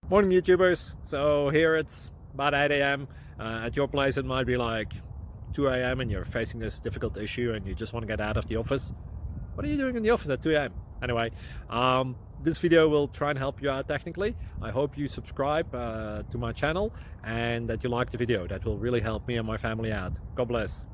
Morning, YouTubers. So here it's about 8 a.m. At your place, it might be like 2 a.m. and you're facing this difficult issue and you just want to get out of the office. What are you doing in the office at 2 a.m.? Anyway, this video will try and help you out technically. I hope you subscribe to my channel and that you like the video. That will really help me and my family out. God bless.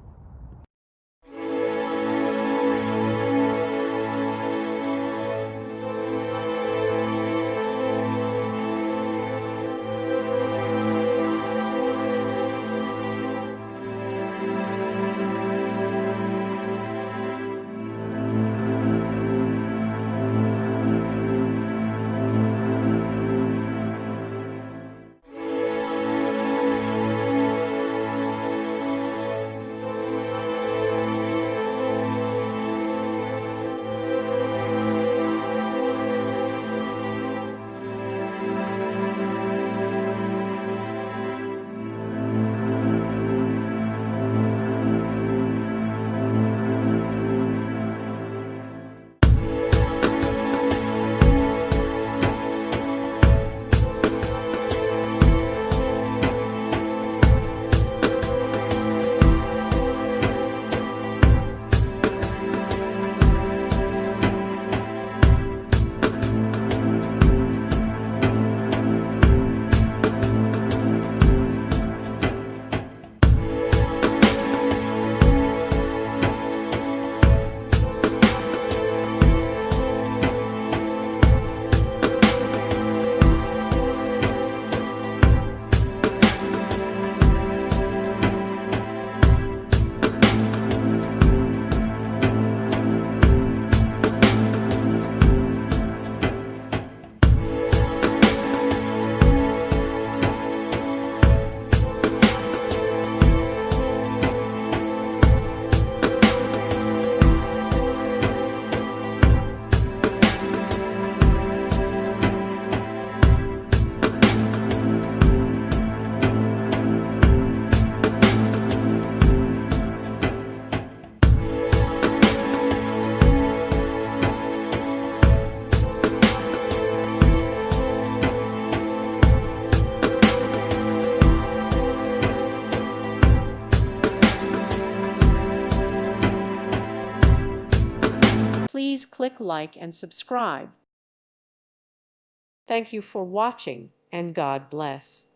Please click like and subscribe. Thank you for watching, and God bless.